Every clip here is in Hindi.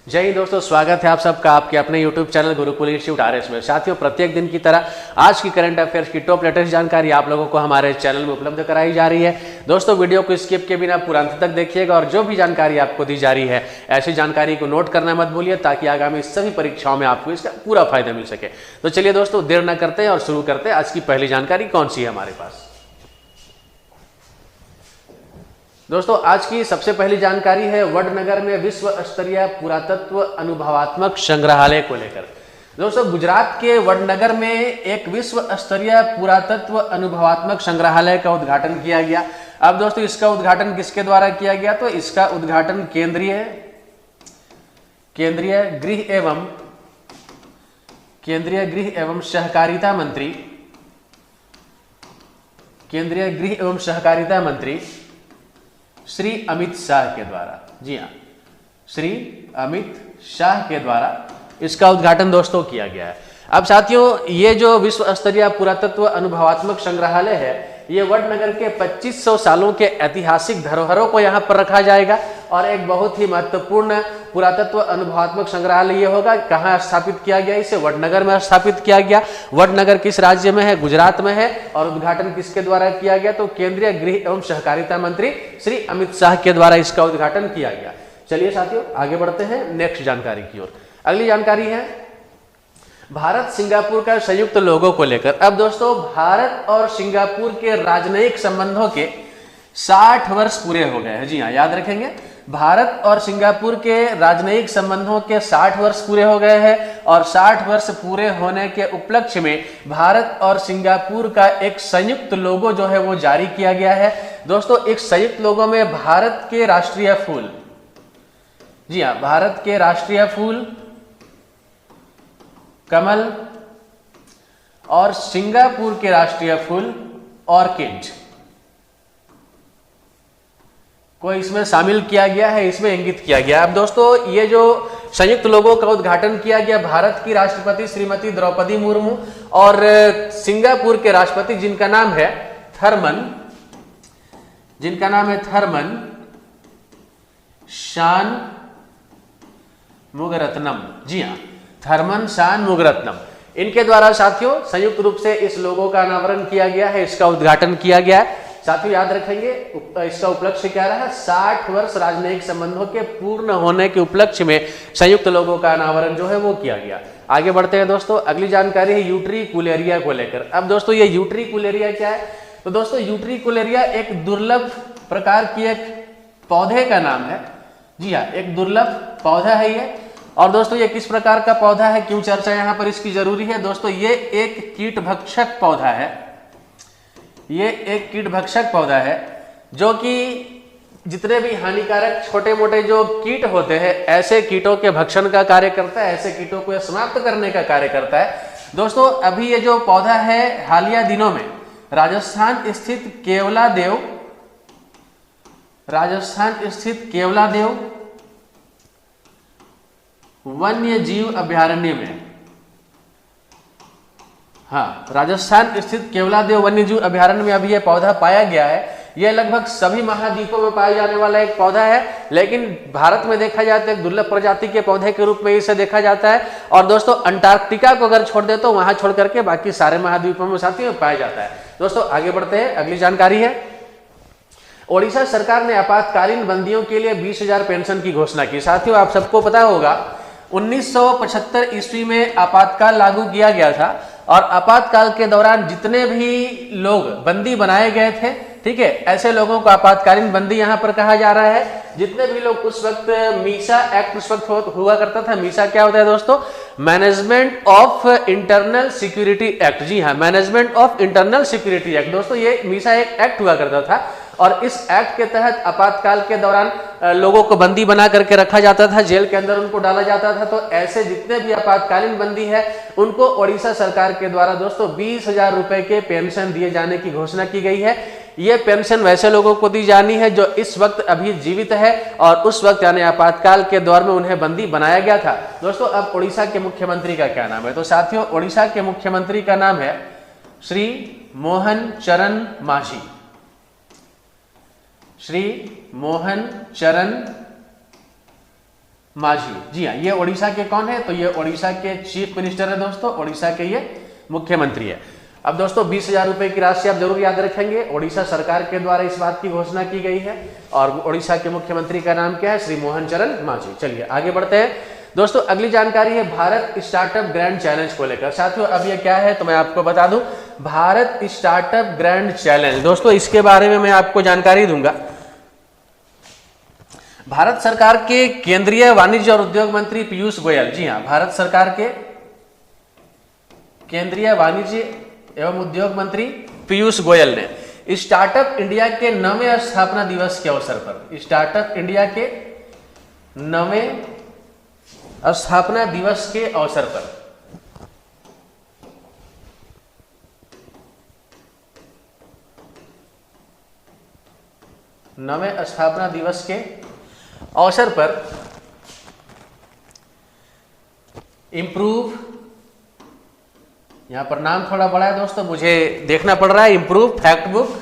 जय हिंद दोस्तों, स्वागत है आप सबका आपके अपने YouTube channel Gurukul institute RS में। साथियों, प्रत्येक दिन की तरह आज की करंट अफेयर्स की टॉप लेटेस्ट जानकारी आप लोगों को हमारे चैनल में उपलब्ध कराई जा रही है। दोस्तों, वीडियो को स्किप के बिना पूरा अंत तक देखिएगा और जो भी जानकारी आपको दी जा रही है ऐसी जानकारी को नोट करना मत भूलिए, ताकि आगामी सभी परीक्षाओं में आपको इसका पूरा फायदा मिल सके। तो चलिए दोस्तों, देर न करते हैं और शुरू करते हैं। आज की पहली जानकारी कौन सी है हमारे पास। दोस्तों, आज की सबसे पहली जानकारी है वडनगर में विश्व स्तरीय पुरातत्व अनुभवात्मक संग्रहालय को लेकर। दोस्तों, गुजरात के वडनगर में एक विश्व स्तरीय पुरातत्व अनुभवात्मक संग्रहालय का उद्घाटन किया गया। अब दोस्तों, इसका उद्घाटन किसके द्वारा किया गया? तो इसका उद्घाटन केंद्रीय गृह एवं सहकारिता मंत्री श्री अमित शाह के द्वारा, जी हाँ, श्री अमित शाह के द्वारा इसका उद्घाटन दोस्तों किया गया है। अब साथियों, ये जो विश्व स्तरीय पुरातत्व अनुभवात्मक संग्रहालय है, ये वडनगर के 2500 सालों के ऐतिहासिक धरोहरों को यहाँ पर रखा जाएगा और एक बहुत ही महत्वपूर्ण पुरातत्व अनुभवात्मक संग्रहालय ये होगा। कहाँ स्थापित किया गया? इसे वडनगर में स्थापित किया गया। वडनगर किस राज्य में है? गुजरात में है। और उद्घाटन किसके द्वारा किया गया? तो केंद्रीय गृह एवं सहकारिता मंत्री श्री अमित शाह के द्वारा इसका उद्घाटन किया गया। चलिए साथियों, आगे बढ़ते हैं नेक्स्ट जानकारी की ओर। अगली जानकारी है भारत सिंगापुर का संयुक्त लोगो को लेकर। अब दोस्तों, भारत और सिंगापुर के राजनयिक संबंधों के 60 वर्ष पूरे हो गए हैं। जी हाँ, याद रखेंगे, भारत और सिंगापुर के राजनयिक संबंधों के 60 वर्ष पूरे हो गए हैं और 60 वर्ष पूरे होने के उपलक्ष्य में भारत और सिंगापुर का एक संयुक्त लोगो जो है वो जारी किया गया है। दोस्तों, एक संयुक्त लोगो में भारत के राष्ट्रीय फूल, जी हाँ, भारत के राष्ट्रीय फूल कमल और सिंगापुर के राष्ट्रीय फूल ऑर्किड को इसमें शामिल किया गया है, इसमें इंगित किया गया। अब दोस्तों, ये जो संयुक्त लोगो का उद्घाटन किया गया, भारत की राष्ट्रपति श्रीमती द्रौपदी मुर्मू और सिंगापुर के राष्ट्रपति जिनका नाम है थरमन शानमुगरत्नम, जी हाँ, थरमन शानमुगरत्नम, इनके द्वारा साथियों संयुक्त रूप से इस लोगो का अनावरण किया गया है, इसका उद्घाटन किया गया है। साथियों, याद रखेंगे, इसका उपलक्ष्य क्या रहा? 60 वर्ष राजनयिक संबंधों के पूर्ण होने के उपलक्ष्य में संयुक्त लोगों का अनावरण जो है वो किया गया। आगे बढ़ते हैं दोस्तों, अगली जानकारी है यूट्रिकुलेरिया को लेकर। अब दोस्तों, ये यूट्रिकुलेरिया क्या है? तो दोस्तों, यूट्रिकुलेरिया एक दुर्लभ प्रकार की एक पौधे का नाम है। जी हाँ, एक दुर्लभ पौधा है ये। और दोस्तों, ये किस प्रकार का पौधा है, क्यों चर्चा यहाँ पर इसकी जरूरी है? दोस्तों, ये एक कीटभक्षक पौधा है। ये एक कीटभक्षक पौधा है जो कि जितने भी हानिकारक छोटे मोटे जो कीट होते हैं, ऐसे कीटों के भक्षण का कार्य करता है, ऐसे कीटों को समाप्त करने का कार्य करता है। दोस्तों, अभी ये जो पौधा है हालिया दिनों में राजस्थान स्थित केवलादेव वन्य जीव अभयारण्य में, हाँ, राजस्थान स्थित केवलादेव वन्य जीव अभयारण्य में अभी यह पौधा पाया गया है। यह लगभग सभी महाद्वीपों में पाया जाने वाला एक पौधा है, लेकिन भारत में देखा जाता है एक दुर्लभ प्रजाति के पौधे के रूप में इसे देखा जाता है। और दोस्तों, अंटार्कटिका को अगर छोड़ दे तो वहां छोड़ करके बाकी सारे महाद्वीपों में साथियों पाया जाता है। दोस्तों, आगे बढ़ते हैं, अगली जानकारी है ओडिशा सरकार ने आपातकालीन बंदियों के लिए 20,000 पेंशन की घोषणा की। साथियों, आप सबको पता होगा 1975 ईस्वी में आपातकाल लागू किया गया था और आपातकाल के दौरान जितने भी लोग बंदी बनाए गए थे, ठीक है, ऐसे लोगों को आपातकालीन बंदी यहाँ पर कहा जा रहा है। जितने भी लोग उस वक्त मीसा एक्ट उस वक्त हुआ करता था। मीसा क्या होता है दोस्तों? Management of internal security act. जी हाँ, management of internal security act. दोस्तों, ये मीसा एक एक्ट हुआ करता था और इस एक्ट के तहत आपातकाल के दौरान लोगों को बंदी बना करके रखा जाता था, जेल के अंदर उनको डाला जाता था। तो ऐसे जितने भी आपातकालीन बंदी है उनको ओडिशा सरकार के द्वारा दोस्तों 20,000 रुपए के पेंशन दिए जाने की घोषणा की गई है। ये पेंशन वैसे लोगों को दी जानी है जो इस वक्त अभी जीवित है और उस वक्त यानी आपातकाल के दौर में उन्हें बंदी बनाया गया था। दोस्तों, अब ओडिशा के मुख्यमंत्री का क्या नाम है? तो साथियों, ओडिशा के मुख्यमंत्री का नाम है श्री मोहन चरण मांझी। श्री मोहन चरण माझी। जी हाँ, ये ओडिशा के कौन है? तो ये ओडिशा के चीफ मिनिस्टर है दोस्तों, ओडिशा के ये मुख्यमंत्री है। अब दोस्तों 20,000 रुपए की राशि आप जरूर याद रखेंगे, ओडिशा सरकार के द्वारा इस बात की घोषणा की गई है और ओडिशा के मुख्यमंत्री का नाम क्या है? श्री मोहन चरण मांझी। चलिए आगे बढ़ते हैं दोस्तों। अगली जानकारी है भारत स्टार्टअप ग्रैंड चैलेंज को लेकर। साथियों अब ये क्या है तो मैं आपको बता दूं, भारत स्टार्टअप ग्रैंड चैलेंज। दोस्तों इसके बारे में मैं आपको जानकारी दूंगा। भारत सरकार के केंद्रीय वाणिज्य और उद्योग मंत्री पीयूष गोयल, जी हां, भारत सरकार के केंद्रीय वाणिज्य एवं उद्योग मंत्री पीयूष गोयल ने स्टार्टअप इंडिया के 9वें स्थापना दिवस के अवसर पर, स्टार्टअप इंडिया के 9वें स्थापना दिवस के अवसर पर नवे स्थापना दिवस के अवसर पर इंप्रूव, यहां पर नाम थोड़ा बड़ा है दोस्तों, मुझे देखना पड़ रहा है, improve fact book,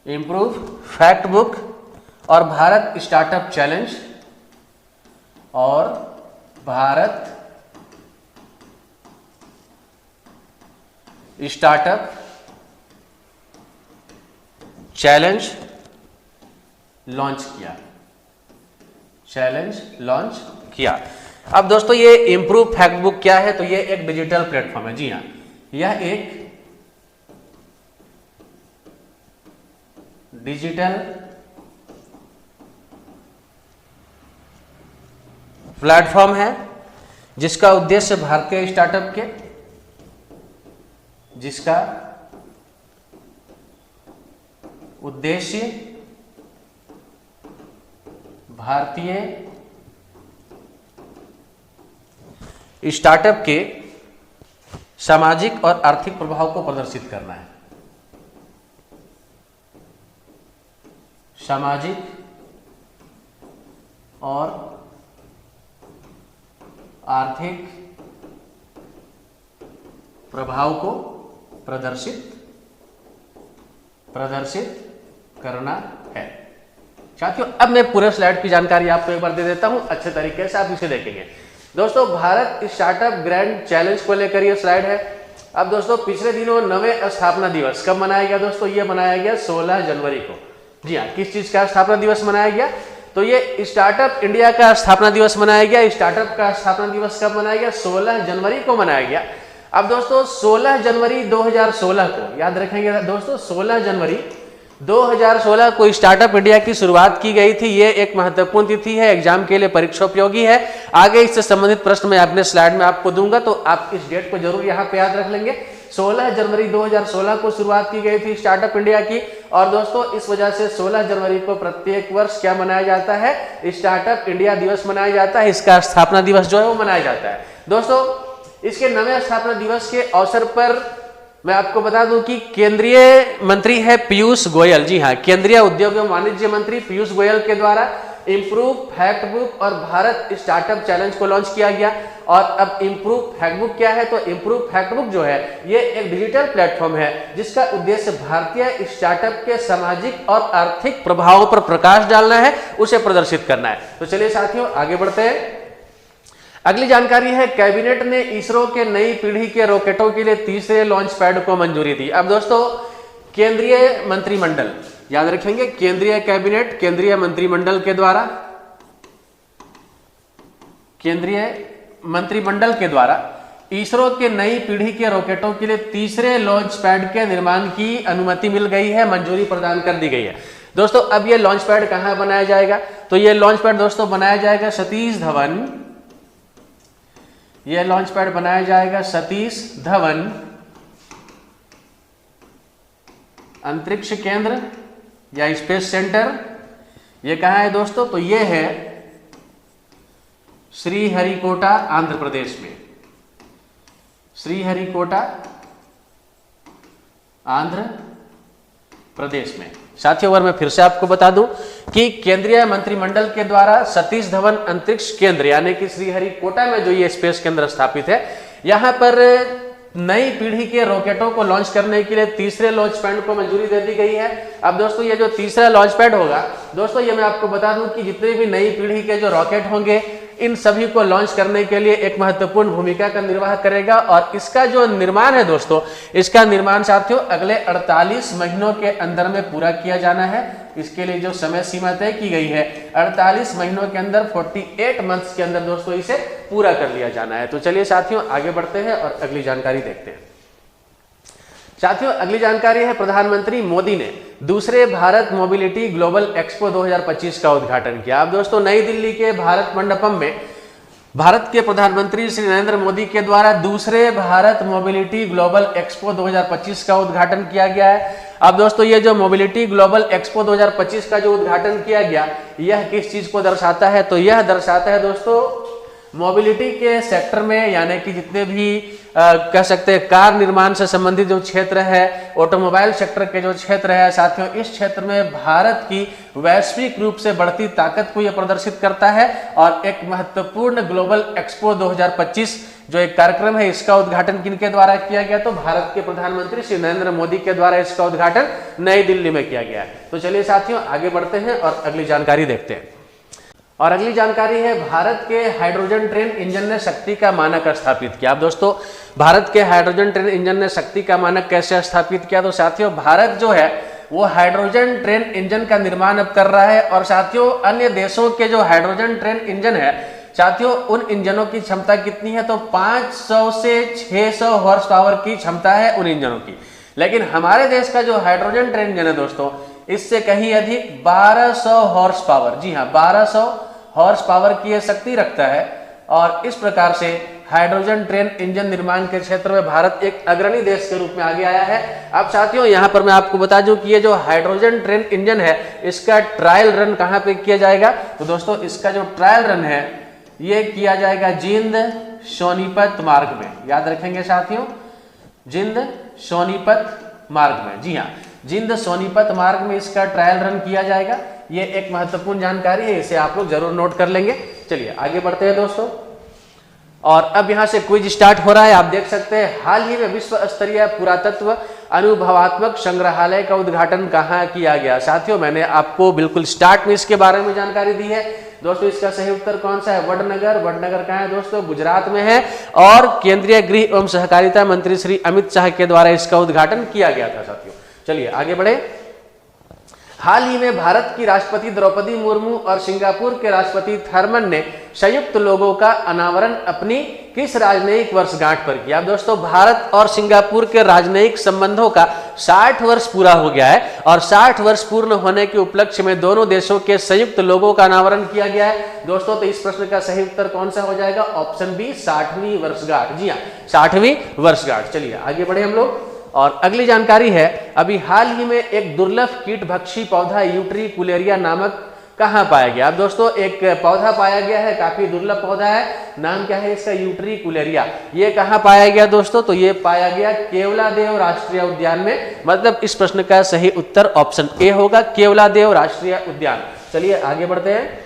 improve fact book और भारत स्टार्टअप चैलेंज और भारत स्टार्टअप चैलेंज लॉन्च किया, चैलेंज लॉन्च किया। अब दोस्तों ये इंप्रूव फैक्ट बुक क्या है? तो ये एक डिजिटल प्लेटफॉर्म है। जी हां, यह एक डिजिटल प्लेटफॉर्म है जिसका उद्देश्य भारतीय स्टार्टअप के, जिसका उद्देश्य भारतीय स्टार्टअप के सामाजिक और आर्थिक प्रभाव को प्रदर्शित करना है। सामाजिक और आर्थिक प्रभाव को प्रदर्शित करना है। साथियों अब मैं पूरे स्लाइड की जानकारी आपको एक बार दे देता हूं, अच्छे तरीके से आप इसे देखेंगे। दोस्तों भारत स्टार्टअप ग्रैंड चैलेंज को लेकर यह स्लाइड है। अब दोस्तों पिछले दिनों 9वें स्थापना दिवस कब मनाया गया? दोस्तों ये मनाया गया 16 जनवरी को। जी हाँ, किस चीज का स्थापना दिवस मनाया गया? तो ये स्टार्टअप इंडिया का स्थापना दिवस मनाया गया। स्टार्टअप का स्थापना दिवस कब मनाया गया? 16 जनवरी को मनाया गया। अब दोस्तों 16 जनवरी 2016 को याद रखेंगे दोस्तों, 16 जनवरी 2016 को स्टार्टअप इंडिया की शुरुआत की गई थी। ये एक महत्वपूर्ण तिथि है, एग्जाम के लिए परीक्षा उपयोगी है। आगे इससे संबंधित प्रश्न मैं अपने स्लाइड में आपको दूंगा, तो आप इस डेट को जरूर यहाँ पे याद रख लेंगे। 16 जनवरी 2016 को शुरुआत की गई थी स्टार्टअप इंडिया की। और दोस्तों इस वजह से 16 जनवरी को प्रत्येक वर्ष क्या मनाया जाता है? स्टार्टअप इंडिया दिवस मनाया जाता है। इसका स्थापना दिवस जो है वो मनाया जाता है। दोस्तों इसके 9वें स्थापना दिवस के अवसर पर मैं आपको बता दूं कि केंद्रीय मंत्री है पीयूष गोयल। जी हाँ, केंद्रीय उद्योग एवं वाणिज्य मंत्री पीयूष गोयल के द्वारा इंप्रूव फैक्ट बुक और भारत स्टार्टअप चैलेंज को लॉन्च किया गया। और अब इंप्रूव फैक्ट बुक क्या है? तो इंप्रूव फैक्ट बुक जो है ये एक डिजिटल प्लेटफॉर्म है जिसका उद्देश्य भारतीय स्टार्टअप के सामाजिक और आर्थिक प्रभावों पर प्रकाश डालना है, उसे प्रदर्शित करना है। तो चलिए साथियों आगे बढ़ते हैं। अगली जानकारी है कैबिनेट ने इसरो के नई पीढ़ी के रॉकेटों के लिए तीसरे लॉन्च पैड को मंजूरी दी। अब दोस्तों केंद्रीय मंत्रिमंडल, याद रखेंगे, केंद्रीय कैबिनेट, केंद्रीय मंत्रिमंडल के द्वारा, केंद्रीय मंत्रिमंडल के द्वारा इसरो के नई पीढ़ी के रॉकेटों के लिए तीसरे लॉन्च पैड के निर्माण की अनुमति मिल गई है, मंजूरी प्रदान कर दी गई है। दोस्तों अब ये लॉन्च पैड कहां बनाया जाएगा? तो ये लॉन्च पैड दोस्तों बनाया जाएगा सतीश धवन, यह लॉन्च पैड बनाया जाएगा सतीश धवन अंतरिक्ष केंद्र या स्पेस सेंटर। यह कहां है दोस्तों? तो यह है श्रीहरिकोटा आंध्र प्रदेश में, श्रीहरिकोटा आंध्र प्रदेश में। साथियों अगर मैं फिर से आपको बता दूं कि केंद्रीय मंत्रिमंडल के द्वारा सतीश धवन अंतरिक्ष केंद्र यानी कि श्रीहरिकोटा में जो ये स्पेस केंद्र स्थापित है, यहां पर नई पीढ़ी के रॉकेटों को लॉन्च करने के लिए तीसरे लॉन्च पैड को मंजूरी दे दी गई है। अब दोस्तों ये जो तीसरा लॉन्च पैड होगा दोस्तों, ये मैं आपको बता दूं कि जितने भी नई पीढ़ी के जो रॉकेट होंगे इन सभी को लॉन्च करने के लिए एक महत्वपूर्ण भूमिका का निर्वाह करेगा। और इसका जो निर्माण है दोस्तों, इसका निर्माण साथियों अगले 48 महीनों के अंदर में पूरा किया जाना है। इसके लिए जो समय सीमा तय की गई है 48 महीनों के अंदर, 48 मंथ्स के अंदर दोस्तों इसे पूरा कर लिया जाना है। तो चलिए साथियों आगे बढ़ते हैं और अगली जानकारी देखते हैं। साथियों अगली जानकारी है, प्रधानमंत्री मोदी ने दूसरे भारत मोबिलिटी ग्लोबल एक्सपो 2025 का उद्घाटन किया। अब दोस्तों नई दिल्ली के भारत मंडपम में भारत के प्रधानमंत्री श्री नरेंद्र मोदी के द्वारा दूसरे भारत मोबिलिटी ग्लोबल एक्सपो 2025 का उद्घाटन किया गया है। अब दोस्तों ये जो मोबिलिटी ग्लोबल एक्सपो 2025 का जो उद्घाटन किया गया, यह किस चीज को दर्शाता है? तो यह दर्शाता है दोस्तों मोबिलिटी के सेक्टर में, यानी कि जितने भी कह सकते हैं कार निर्माण से संबंधित जो क्षेत्र है, ऑटोमोबाइल सेक्टर के जो क्षेत्र है साथियों, इस क्षेत्र में भारत की वैश्विक रूप से बढ़ती ताकत को यह प्रदर्शित करता है। और एक महत्वपूर्ण ग्लोबल एक्सपो 2025 जो एक कार्यक्रम है, इसका उद्घाटन किनके द्वारा किया गया? तो भारत के प्रधानमंत्री श्री नरेंद्र मोदी के द्वारा इसका उद्घाटन नई दिल्ली में किया गया है। तो चलिए साथियों आगे बढ़ते हैं और अगली जानकारी देखते हैं। और अगली जानकारी है, भारत के हाइड्रोजन ट्रेन इंजन ने शक्ति का मानक स्थापित किया। अब दोस्तों भारत के हाइड्रोजन ट्रेन इंजन ने शक्ति का मानक कैसे स्थापित किया? तो साथियों भारत जो है वो हाइड्रोजन ट्रेन इंजन का निर्माण अब कर रहा है। और साथियों अन्य देशों के जो हाइड्रोजन ट्रेन इंजन है साथियों, उन इंजनों की क्षमता कितनी है? तो 500 से 600 हॉर्स पावर की क्षमता है उन इंजनों की। लेकिन हमारे देश का जो हाइड्रोजन ट्रेन इंजन है दोस्तों, इससे कहीं अधिक 1200 हॉर्स पावर, जी हाँ 1200 हॉर्स पावर की यह शक्ति रखता है। और इस प्रकार से हाइड्रोजन ट्रेन इंजन निर्माण के क्षेत्र में भारत एक अग्रणी देश के रूप में आगे आया है। अब साथियों यहाँ पर मैं आपको बता दूं कि ये जो हाइड्रोजन ट्रेन इंजन है, इसका ट्रायल रन कहाँ पे किया जाएगा? तो दोस्तों इसका जो ट्रायल रन है ये किया जाएगा जिंद सोनीपत मार्ग में। याद रखेंगे साथियों, जिंद सोनीपत मार्ग में, जी हाँ जिंद सोनीपत मार्ग में इसका ट्रायल रन किया जाएगा। ये एक महत्वपूर्ण जानकारी है, इसे आप लोग जरूर नोट कर लेंगे। चलिए आगे बढ़ते हैं दोस्तों। और अब यहां से क्विज स्टार्ट हो रहा है। आप देख सकते हैं हाल ही में विश्व स्तरीय पुरातत्व अनुभवात्मक संग्रहालय का उद्घाटन कहाँ किया गया? साथियों मैंने आपको बिल्कुल स्टार्ट में इसके बारे में जानकारी दी है। दोस्तों इसका सही उत्तर कौन सा है? वडनगर। वडनगर कहाँ है दोस्तों? गुजरात में है। और केंद्रीय गृह एवं सहकारिता मंत्री श्री अमित शाह के द्वारा इसका उद्घाटन किया गया था साथियों। चलिए आगे बढ़े। हाल ही में भारत की राष्ट्रपति द्रौपदी मुर्मू और सिंगापुर के राष्ट्रपति थर्मन ने संयुक्त लोगो का अनावरण अपनी किस राजनयिक वर्षगांठ पर किया? दोस्तों भारत और सिंगापुर के राजनयिक संबंधों का 60 वर्ष पूरा हो गया है। और 60 वर्ष पूर्ण होने के उपलक्ष्य में दोनों देशों के संयुक्त लोगो का अनावरण किया गया है। दोस्तों तो इस प्रश्न का सही उत्तर कौन सा हो जाएगा? ऑप्शन बी 60वीं वर्षगांठ। जी हाँ 60वीं वर्षगांठ। चलिए आगे बढ़े हम लोग। और अगली जानकारी है, अभी हाल ही में एक दुर्लभ कीटभक्षी पौधा यूट्रिकुलेरिया नामक कहाँ पाया गया? अब दोस्तों एक पौधा पाया गया है, काफी दुर्लभ पौधा है। नाम क्या है इसका? यूट्रिकुलेरिया। ये कहाँ पाया गया दोस्तों? तो ये पाया गया केवलादेव राष्ट्रीय उद्यान में। मतलब इस प्रश्न का सही उत्तर ऑप्शन ए होगा, केवलादेव राष्ट्रीय उद्यान। चलिए आगे बढ़ते हैं।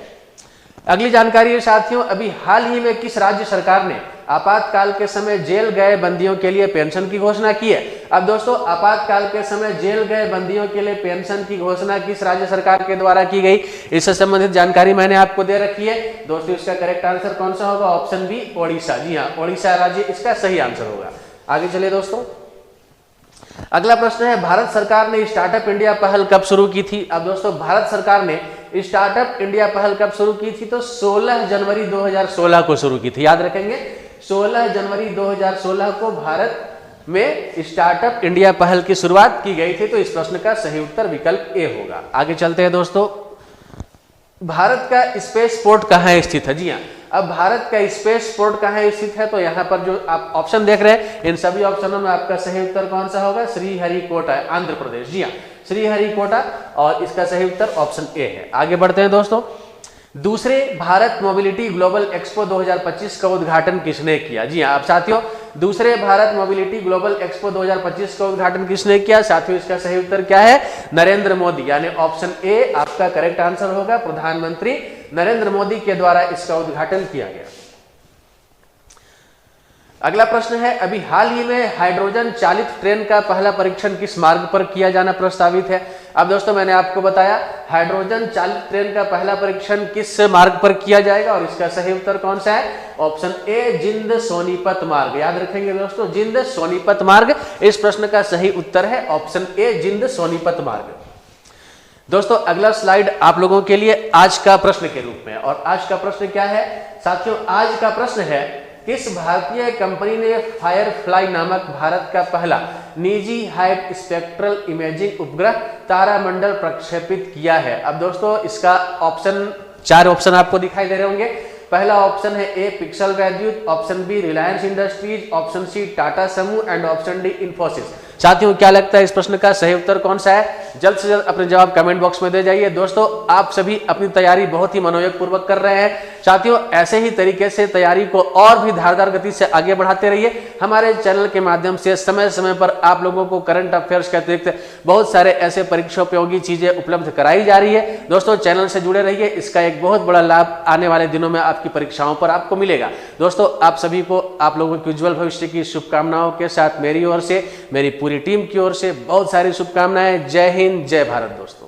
अगली जानकारी है साथियों, अभी हाल ही में किस राज्य सरकार ने आपातकाल के समय जेल गए बंदियों के लिए पेंशन की घोषणा की है? अब दोस्तों आपातकाल के समय जेल गए बंदियों के लिए पेंशन की घोषणा किस राज्य सरकार के द्वारा की गई? इससे संबंधित जानकारी मैंने आपको दे रखी है। दोस्तों इसका करेक्ट आंसर कौन सा होगा? Option B Odisha. जी हाँ ओडिशा राज्य इसका सही आंसर होगा। आगे चलिए दोस्तों। अगला प्रश्न है, भारत सरकार ने स्टार्टअप इंडिया पहल कब शुरू की थी? अब दोस्तों भारत सरकार ने स्टार्टअप इंडिया पहल कब शुरू की थी? तो 16 जनवरी 2016 को शुरू की थी। याद रखेंगे 16 जनवरी 2016 को भारत में स्टार्टअप इंडिया पहल की शुरुआत की गई थी। तो इस प्रश्न का सही उत्तर विकल्प ए होगा। आगे चलते हैं दोस्तों। भारत का स्पेस पोर्ट कहाँ स्थित है? जी हाँ अब भारत का स्पेस पोर्ट कहाँ स्थित है? तो यहाँ पर जो आप ऑप्शन देख रहे हैं इन सभी ऑप्शनों में आपका सही उत्तर कौन सा होगा? श्रीहरिकोटा, आंध्र प्रदेश। जी हाँ श्रीहरिकोटा। और इसका सही उत्तर ऑप्शन ए है। आगे बढ़ते हैं दोस्तों। दूसरे भारत मोबिलिटी ग्लोबल एक्सपो 2025 का उद्घाटन किसने किया? जी हाँ अब साथियों दूसरे भारत मोबिलिटी ग्लोबल एक्सपो 2025 का उद्घाटन किसने किया? साथियों इसका सही उत्तर क्या है? नरेंद्र मोदी, यानी ऑप्शन ए आपका करेक्ट आंसर होगा। प्रधानमंत्री नरेंद्र मोदी के द्वारा इसका उद्घाटन किया गया। अगला प्रश्न है, अभी हाल ही में हाइड्रोजन चालित ट्रेन का पहला परीक्षण किस मार्ग पर किया जाना प्रस्तावित है? अब दोस्तों मैंने आपको बताया हाइड्रोजन चालित ट्रेन का पहला परीक्षण किस मार्ग पर किया जाएगा और इसका सही उत्तर कौन सा है? ऑप्शन ए जिंद सोनीपत मार्ग। याद रखेंगे दोस्तों, जिंद सोनीपत मार्ग इस प्रश्न का सही उत्तर है, ऑप्शन ए जिंद सोनीपत मार्ग। दोस्तों अगला स्लाइड आप लोगों के लिए आज का प्रश्न के रूप में, और आज का प्रश्न क्या है साथियों? आज का प्रश्न है, किस भारतीय कंपनी ने फायरफ्लाई नामक भारत का पहला निजी हाई स्पेक्ट्रल इमेजिंग उपग्रह तारामंडल प्रक्षेपित किया है? अब दोस्तों इसका चार ऑप्शन आपको दिखाई दे रहे होंगे। पहला ऑप्शन है ए पिक्सल वैद्युत, option B Reliance Industries, option C Tata समूह एंड ऑप्शन डी इंफोसिस। साथियों क्या लगता है इस प्रश्न का सही उत्तर कौन सा है? जल्द से जल्द अपने जवाब कमेंट बॉक्स में दे जाइए। दोस्तों आप सभी अपनी तैयारी बहुत ही मनोयोग पूर्वक कर रहे हैं। साथियों ऐसे ही तरीके से तैयारी को और भी धारदार गति से आगे बढ़ाते रहिए। हमारे चैनल के माध्यम से समय समय पर आप लोगों को करंट अफेयर्स के अतिरिक्त बहुत सारे ऐसे परीक्षा उपयोगी चीजें उपलब्ध कराई जा रही है। दोस्तों चैनल से जुड़े रहिए, इसका एक बहुत बड़ा लाभ आने वाले दिनों में आपकी परीक्षाओं पर आपको मिलेगा। दोस्तों आप सभी को आप लोगों के उज्जवल भविष्य की शुभकामनाओं के साथ मेरी ओर से, मेरी पूरी टीम की ओर से बहुत सारी शुभकामनाएं। जय हिंद, जय भारत दोस्तों।